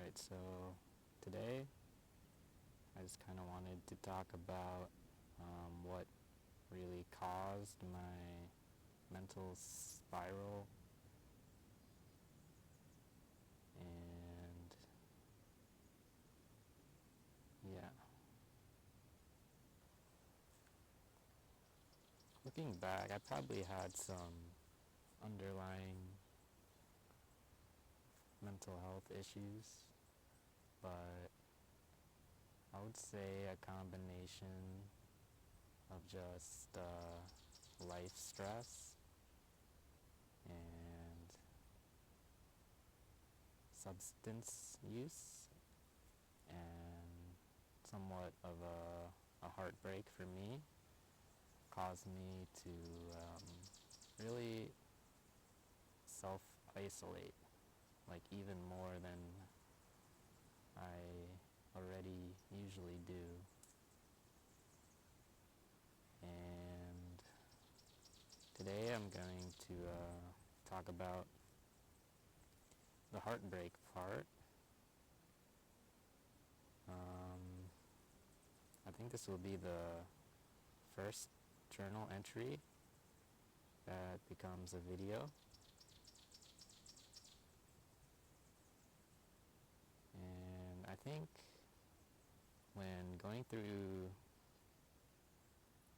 Alright, so today I just kind of wanted to talk about what really caused my mental spiral, and yeah, looking back, I probably had some underlying mental health issues, but I would say a combination of just life stress and substance use, and somewhat of a heartbreak for me caused me to really self-isolate, like even more than I already usually do. And today I'm going to talk about the heartbreak part. I think this will be the first journal entry that becomes a video. And I think when going through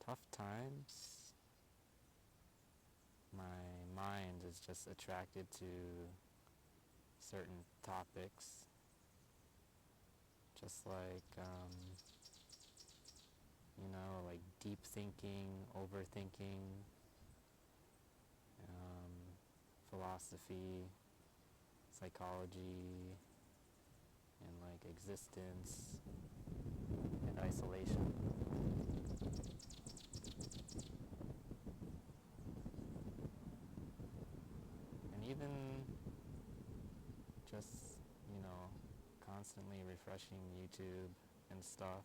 tough times, my mind is just attracted to certain topics, just like, like deep thinking, overthinking, philosophy, psychology, and like existence and isolation. And even just, constantly refreshing YouTube and stuff,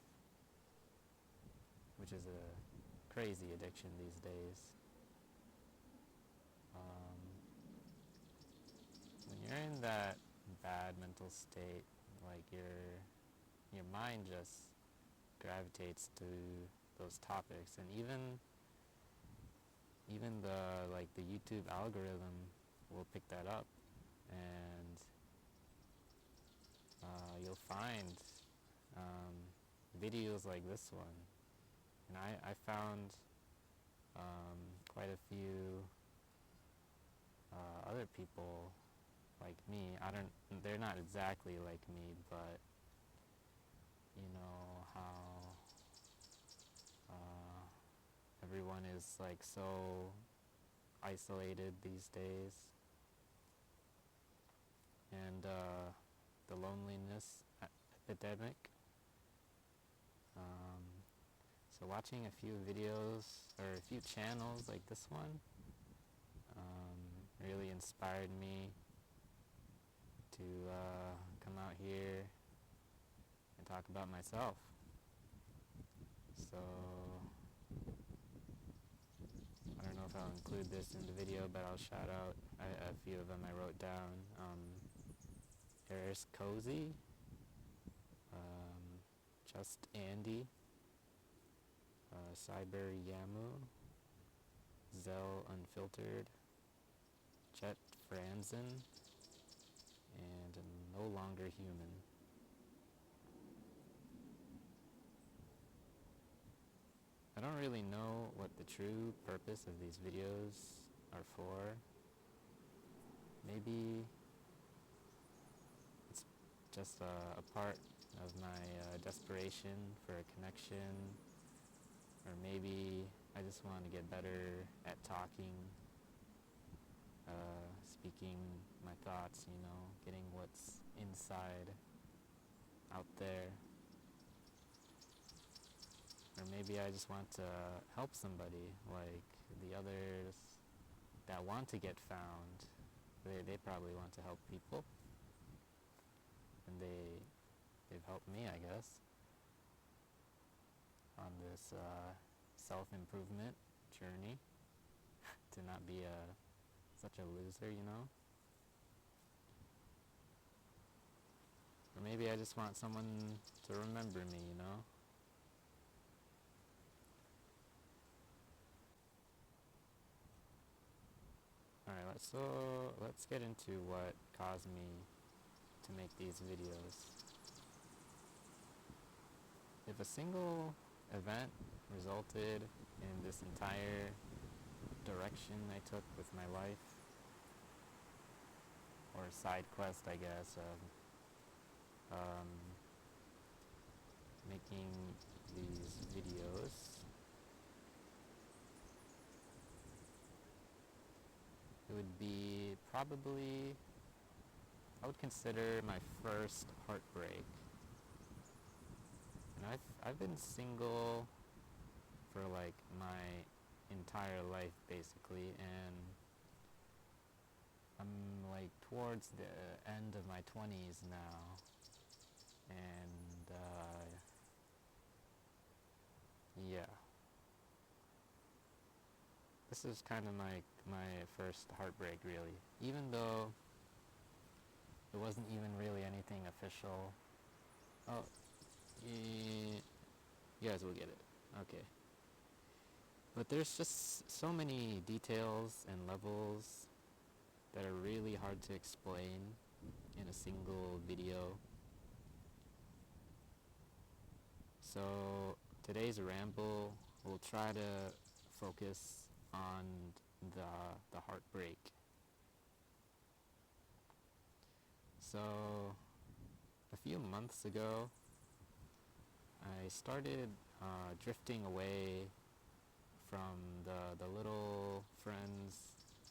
which is a crazy addiction these days. When you're in that bad mental state, like your mind just gravitates to those topics, and even the YouTube algorithm will pick that up, and you'll find videos like this one. And I found quite a few other people like me. They're not exactly like me, but you know how everyone is like so isolated these days, and the loneliness epidemic. So watching a few videos or a few channels like this one really inspired me to come out here and talk about myself. So I don't know if I'll include this in the video, but I'll shout out a few of them I wrote down. Eris Cozy, Just Andy, Cyber Yamu, Zell Unfiltered, Chet Franzen, and No Longer Human. I don't really know what the true purpose of these videos are for. Maybe it's just a part of my desperation for a connection, or maybe I just want to get better at talking, speaking my thoughts, getting what's inside out there. Or maybe I just want to help somebody, like the others that want to get found. They probably want to help people, and they've helped me, I guess, on this self-improvement journey to not be such a loser, Or maybe I just want someone to remember me, you know? Alright, let's get into what caused me to make these videos. If a single event resulted in this entire direction I took with my life, or side quest, I guess, of making these videos, it would be probably, I would consider my first heartbreak. And I've been single for like my entire life basically, and I'm like towards the end of my 20s now, and yeah, this is kind of my first heartbreak really, even though it wasn't even really anything official. Oh, you guys will get it. Okay. But there's just so many details and levels that are really hard to explain in a single video. So today's ramble will try to focus on the heartbreak. So a few months ago, I started drifting away from the little friends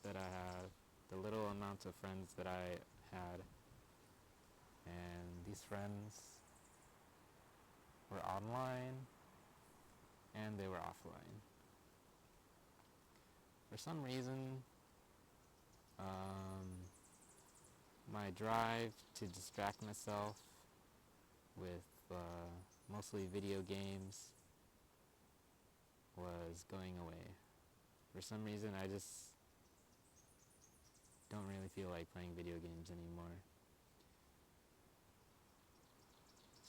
that I had, the little amount of friends that I had, and these friends were online and they were offline. For some reason, my drive to distract myself with mostly video games was going away. For some reason, I just don't really feel like playing video games anymore.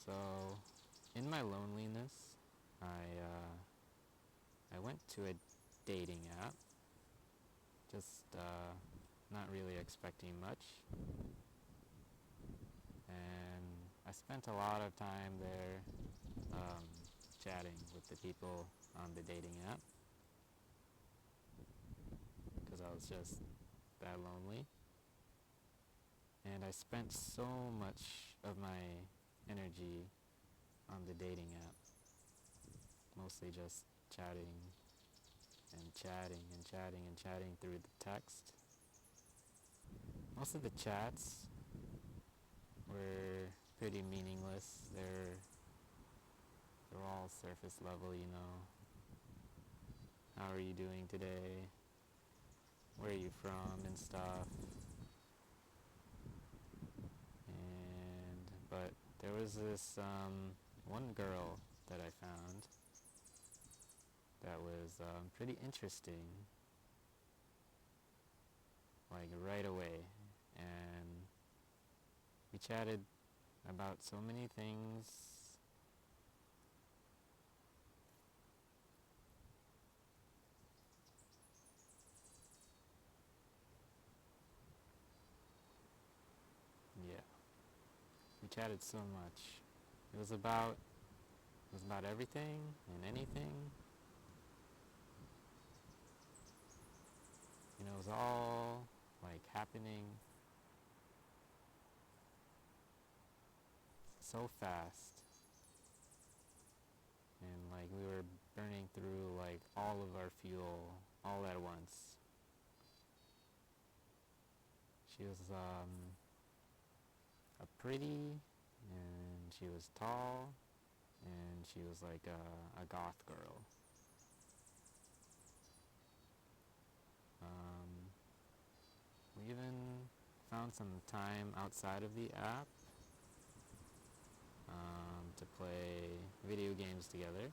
So, in my loneliness, I went to a dating app, just not really expecting much, and I spent a lot of time there chatting with the people on the dating app, because I was just that lonely, and I spent so much of my energy on the dating app, mostly just chatting and chatting and chatting and chatting through the text. Most of the chats were pretty meaningless. They're all surface level, you know. How are you doing today? Where are you from and stuff. But there was this one girl that I found that was pretty interesting, like right away, and we chatted about so many things. Yeah, we chatted so much. It was about everything and anything. You know, it was all like happening so fast, and like we were burning through like all of our fuel all at once. She was a pretty, and she was tall, and she was like a goth girl. We even found some time outside of the app to play video games together,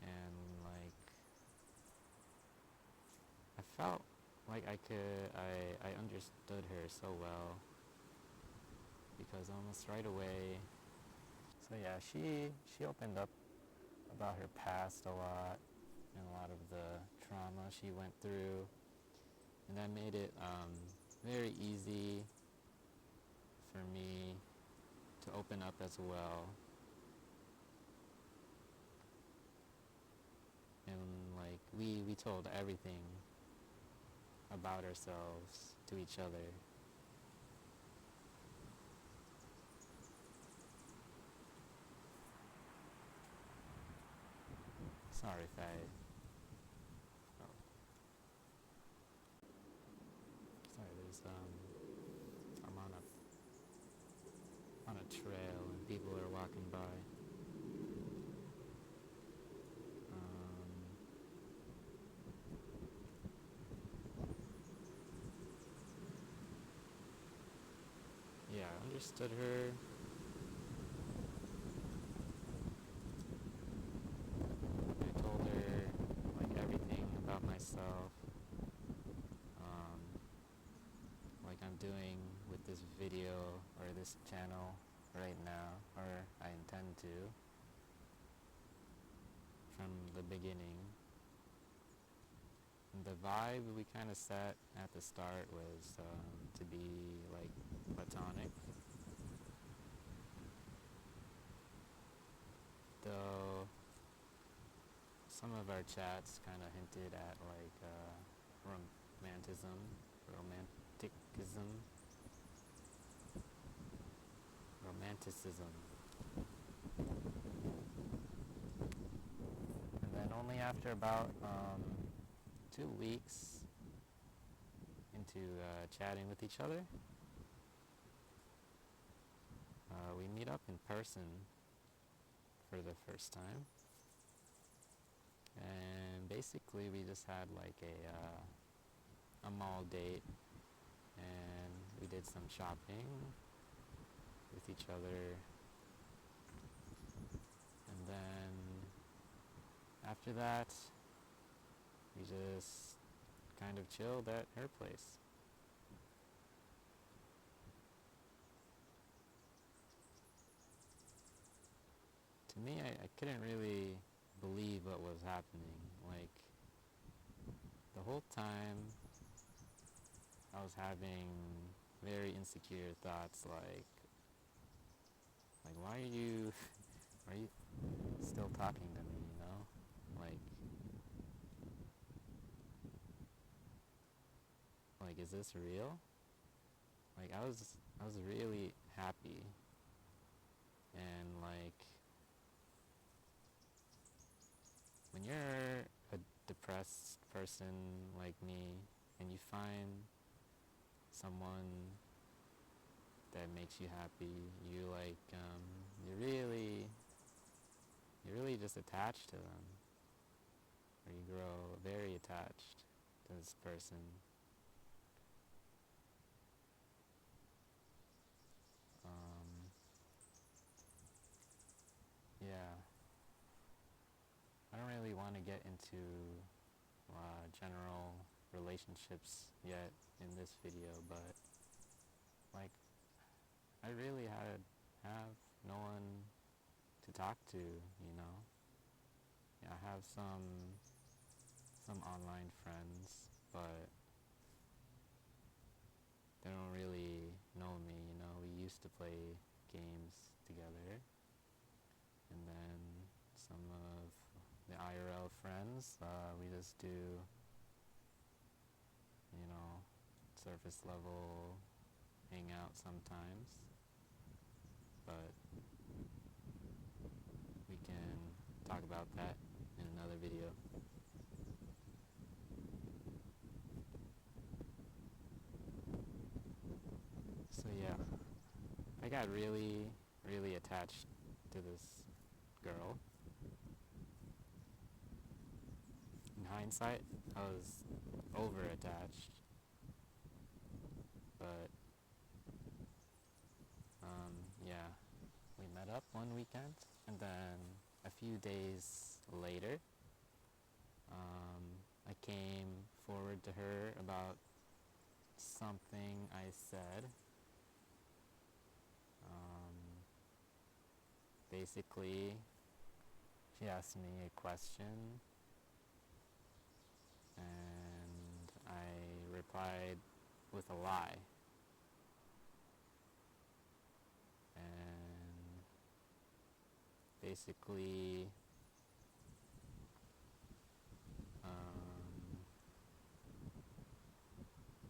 and like I felt like I understood her so well, because almost right away, so yeah, she opened up about her past a lot and a lot of the trauma she went through, and that made it very easy for me to open up as well. And like we told everything about ourselves to each other. Sorry if oh, sorry, I'm on a trail and people are walking by. Um, yeah, I understood her. I told her like everything about myself, um, like I'm doing with this video or this channel right now, or I intend to, from the beginning. And the vibe we kind of set at the start was to be like platonic, though some of our chats kind of hinted at like romanticism, romanticism. And then only after about 2 weeks into chatting with each other, we meet up in person for the first time. And basically we just had like a mall date, and we did some shopping with each other, and then after that we just kind of chilled at her place. To me, I couldn't really believe what was happening. Like, the whole time I was having very insecure thoughts like why are you are you still talking to me, you know? Like is this real? Like I was really happy, and like when you're a depressed person like me and you find someone that makes you happy, you're really just attached to them, or you grow very attached to this person. Um, yeah, I don't really want to get into general relationships yet in this video, but like I really have no one to talk to, you know. Yeah, I have some online friends, but they don't really know me, you know. We used to play games together, and then some of the IRL friends, we just do, you know, surface level hangout sometimes, but we can talk about that in another video. So yeah, I got really attached to this girl. In hindsight, I was over attached, but yeah, we met up one weekend, and then a few days later, I came forward to her about something I said, basically, she asked me a question, and I replied with a lie. And basically,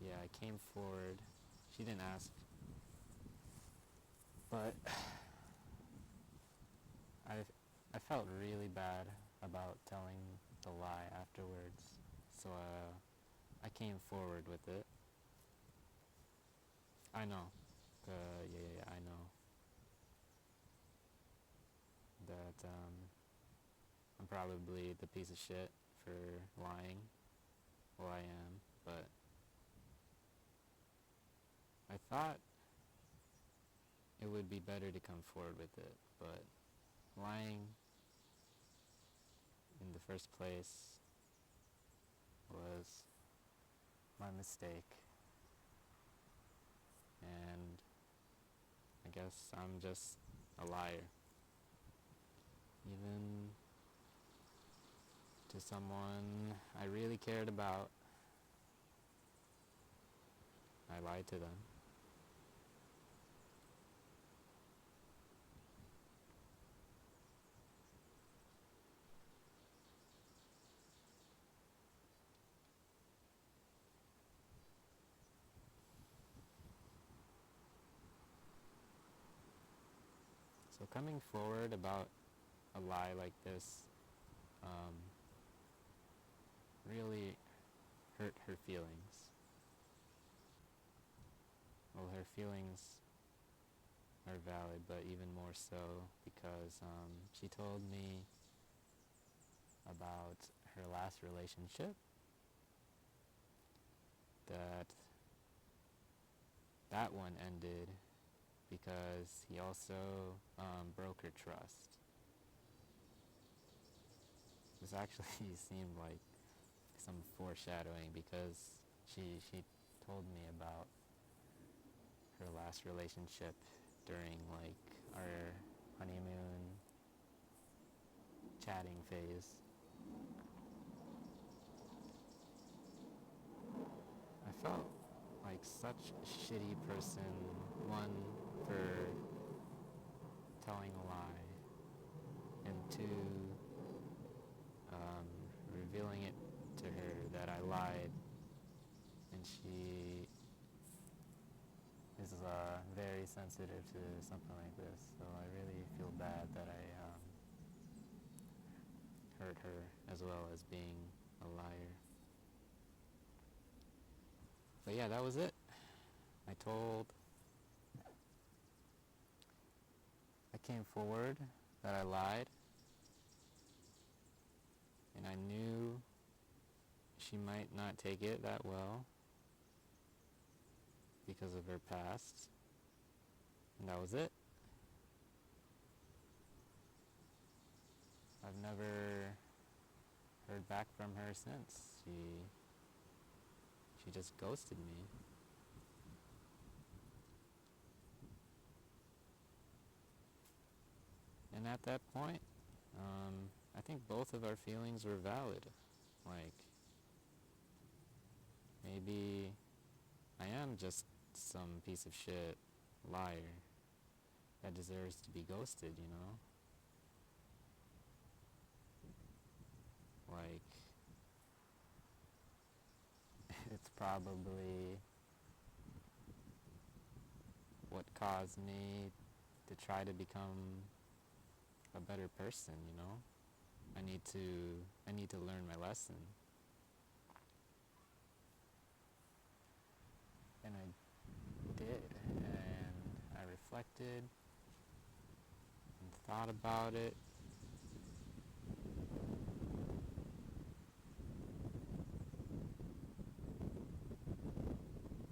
yeah, I came forward. She didn't ask, but I felt really bad about telling the lie afterwards, so I came forward with it. I know, yeah, I know that I'm probably the piece of shit for lying. Well, I am, but I thought it would be better to come forward with it, but lying in the first place was my mistake, and I guess I'm just a liar. Even to someone I really cared about, I lied to them. So coming forward about a lie like this really hurt her feelings. Well, her feelings are valid, but even more so because she told me about her last relationship, that one ended because he also broke her trust. This actually seemed like some foreshadowing because she told me about her last relationship during like our honeymoon chatting phase. I felt like such a shitty person, one, for telling a lie, and two, revealing it to her that I lied, and she is very sensitive to something like this, so I really feel bad that I hurt her as well as being a liar. But yeah, that was it. I came forward that I lied, and I knew she might not take it that well because of her past, and that was it. I've never heard back from her since. She just ghosted me. And at that point, I think both of our feelings were valid. Like, maybe I am just some piece of shit liar that deserves to be ghosted, you know? Like, it's probably what caused me to try to become a better person, you know? I need to learn my lesson. And I did, and I reflected and thought about it.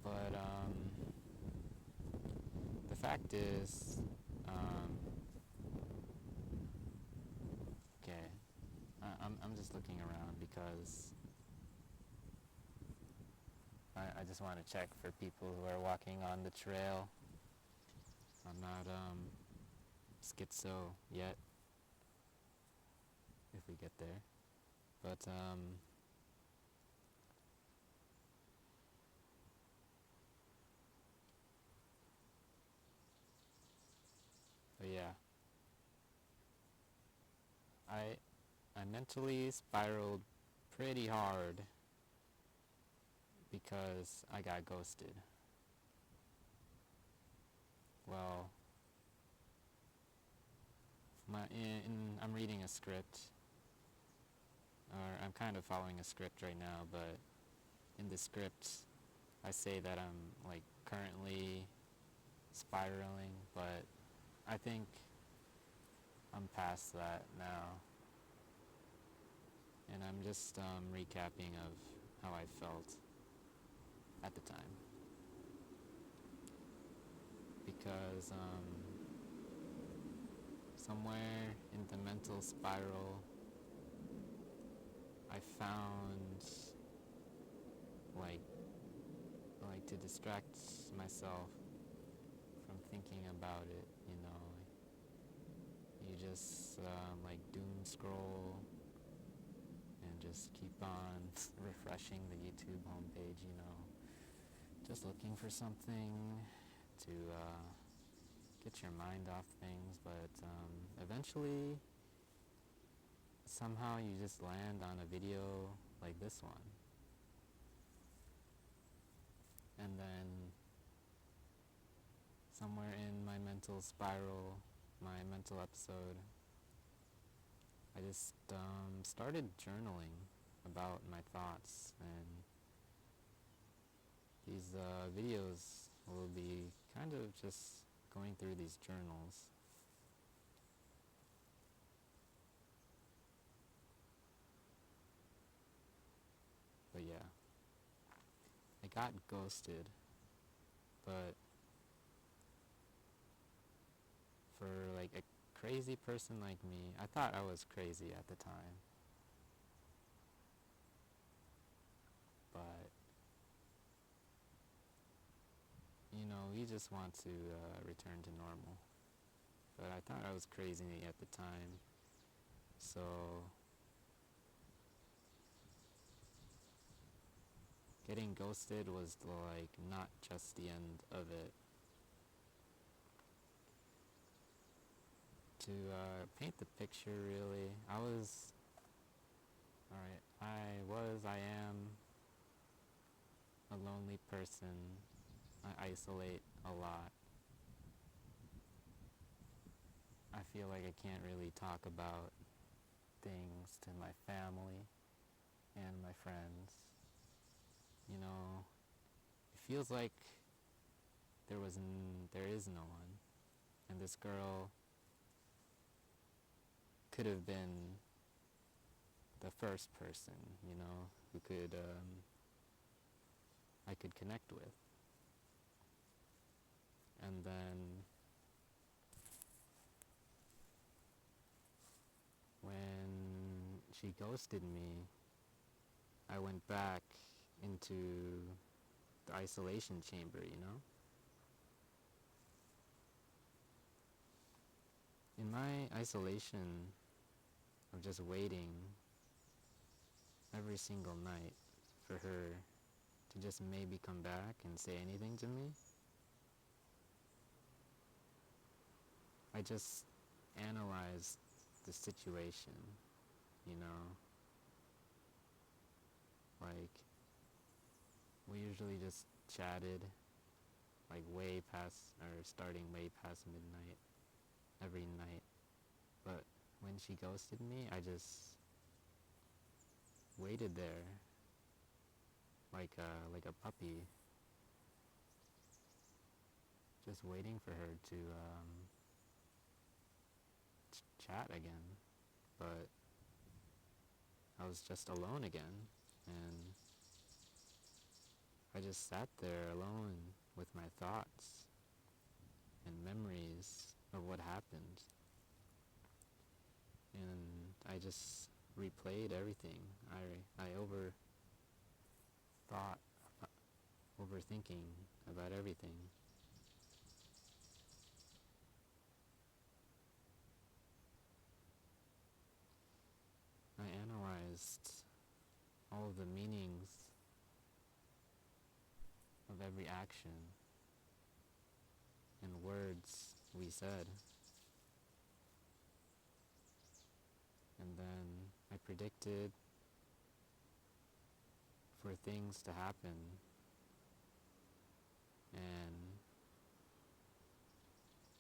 But the fact is, okay, I'm just looking around because I just want to check for people who are walking on the trail. I'm not schizo yet, if we get there. But yeah, I mentally spiraled pretty hard because I got ghosted. Well, I'm reading a script, or I'm kind of following a script right now, but in the script, I say that I'm like currently spiraling, but I think I'm past that now. And I'm just recapping of how I felt at the time. Because somewhere in the mental spiral, I found like to distract myself from thinking about it, you just like doom scroll and just keep on refreshing the YouTube homepage, just looking for something to get your mind off things, but eventually somehow you just land on a video like this one. And then somewhere in my mental spiral, my mental episode, I just started journaling about my thoughts, and these videos will be kind of just going through these journals. But yeah, I got ghosted, but for like a crazy person like me, I thought I was crazy at the time. But, you just want to return to normal. But I thought I was crazy at the time. So getting ghosted was like not just the end of it. To paint the picture, really, I am a lonely person. I isolate a lot. I feel like I can't really talk about things to my family and my friends. It feels like there is no one, and this girl could have been the first person, who I could connect with. And then when she ghosted me, I went back into the isolation chamber, In my isolation of just waiting every single night for her to just maybe come back and say anything to me, I just analyzed the situation, like we usually just chatted like way past, or starting way past midnight every night. But when she ghosted me, I just waited there like a puppy, just waiting for her to chat again. But I was just alone again, and I just sat there alone with my thoughts and memories of what happened. And I just replayed everything. I overthinking about everything. realized all of the meanings of every action and words we said. And then I predicted for things to happen, and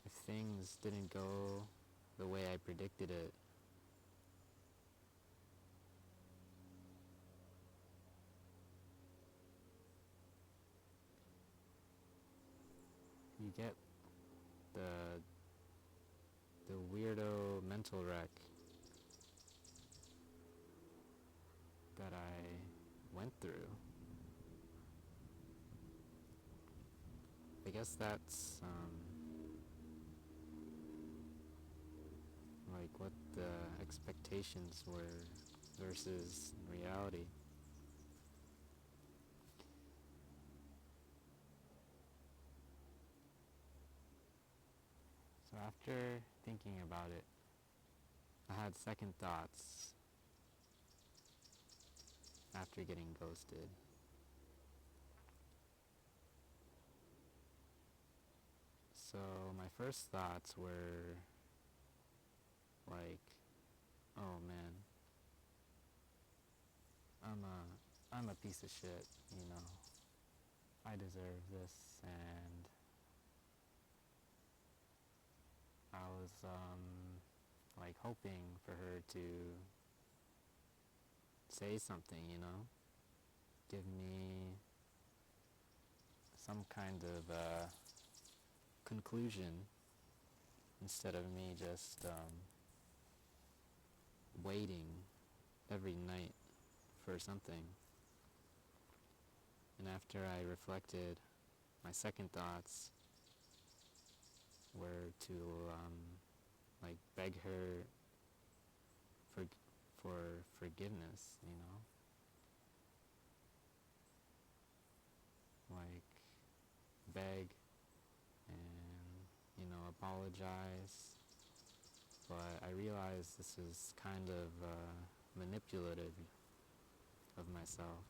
if things didn't go the way I predicted it, you get the weirdo mental wreck that I went through. I guess that's like what the expectations were versus reality. So after thinking about it, I had second thoughts after getting ghosted. So my first thoughts were like, oh man, I'm a piece of shit, you know. I deserve this, and I was like hoping for her to say something, you know, give me some kind of conclusion instead of me just waiting every night for something. And after I reflected, my second thoughts were to like beg her for forgiveness, you know, like beg and, you know, apologize. But I realized this is kind of manipulative of myself,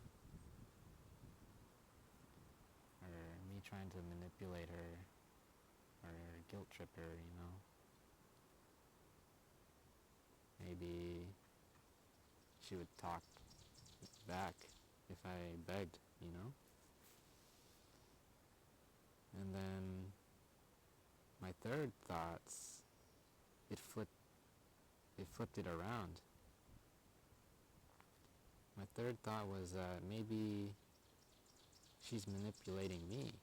or me trying to manipulate her or guilt trip her, you know. Maybe she would talk back if I begged, you know. And then my third thoughts, it flipped it around. My third thought was that maybe she's manipulating me.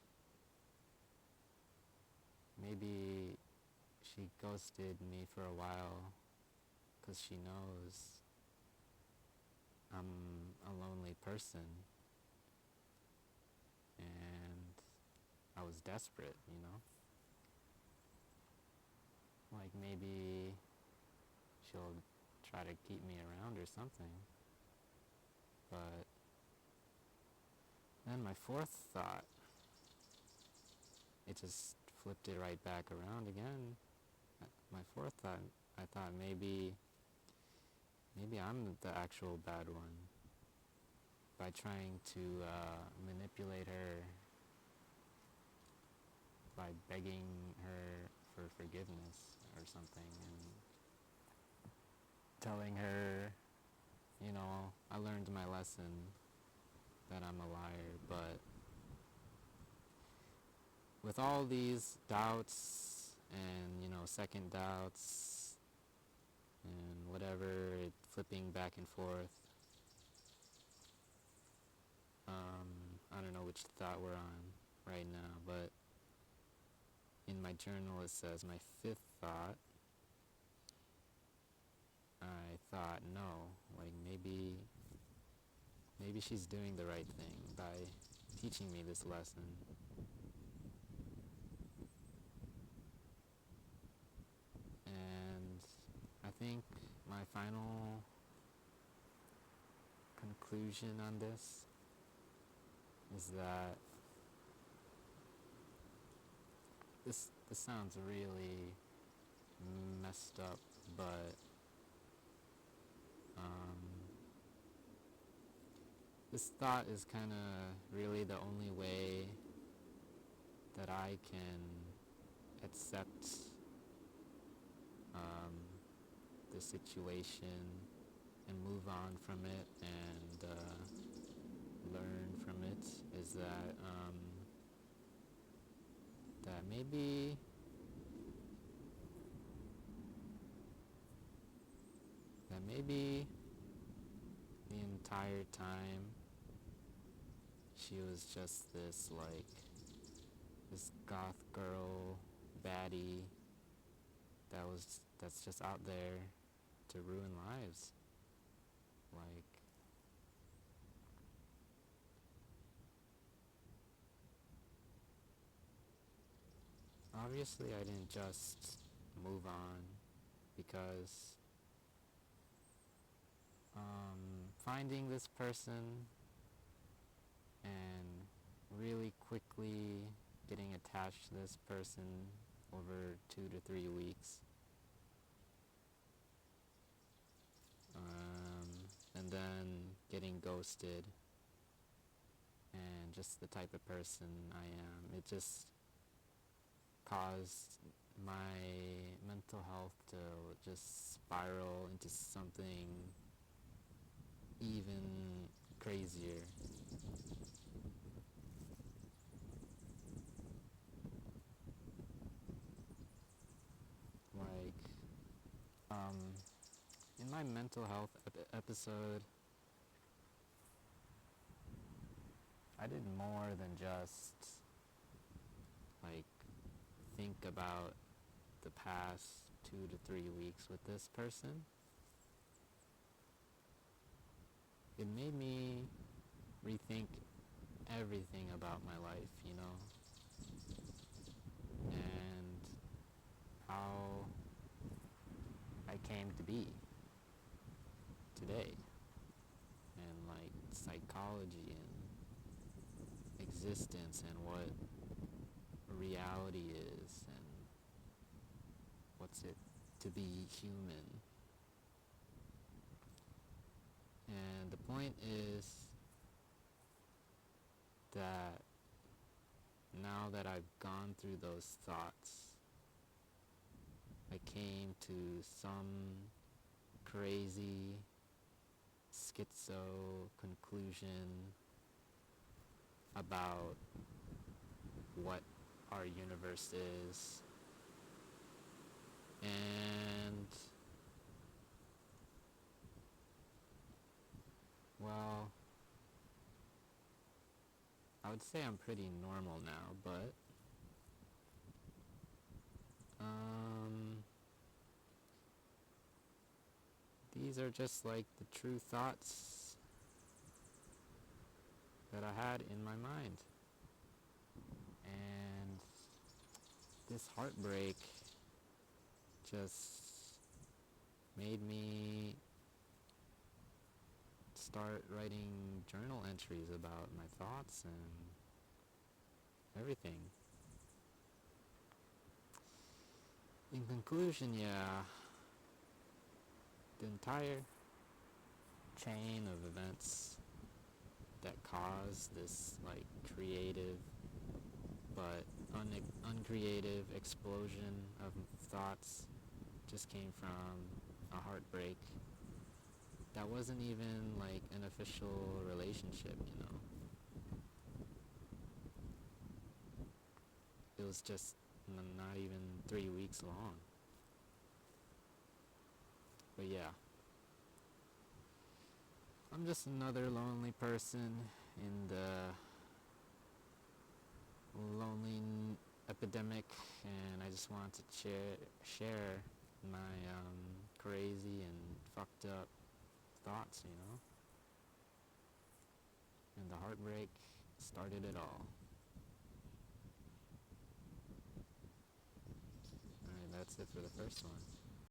Maybe she ghosted me for a while because she knows I'm a lonely person and I was desperate, you know? Like maybe she'll try to keep me around or something. But then my fourth thought, it just flipped it right back around again. My fourth thought, I thought maybe I'm the actual bad one by trying to manipulate her, by begging her for forgiveness or something, and telling her, you know, I learned my lesson, that I'm a liar. But with all these doubts and, you know, second doubts and whatever, it flipping back and forth, I don't know which thought we're on right now, but in my journal it says my fifth thought, I thought, no, like maybe she's doing the right thing by teaching me this lesson. And I think my final conclusion on this is that this sounds really messed up, but this thought is kind of really the only way that I can accept the situation and move on from it and learn from it is that maybe the entire time she was just this goth girl baddie that's just out there to ruin lives. Like, obviously I didn't just move on because finding this person and really quickly getting attached to this person over 2 to 3 weeks, and then getting ghosted, and just the type of person I am, it just caused my mental health to just spiral into something even crazier. Like, in my mental health episode, I did more than just like think about the past 2 to 3 weeks with this person. It made me rethink everything about my life, and how I came to be today, and like psychology and existence and what reality is and what's it to be human. And the point is that now that I've gone through those thoughts, I came to some crazy schizo conclusion about what our universe is. And well, I would say I'm pretty normal now, but these are just like the true thoughts that I had in my mind. And this heartbreak just made me start writing journal entries about my thoughts and everything. In conclusion, yeah, the entire chain of events that caused this like creative but uncreative explosion of thoughts just came from a heartbreak that wasn't even like an official relationship. It was just not even 3 weeks long. But yeah, I'm just another lonely person in the lonely epidemic, and I just want to share my crazy and fucked up thoughts, and the heartbreak started it all. Alright, that's it for the first one.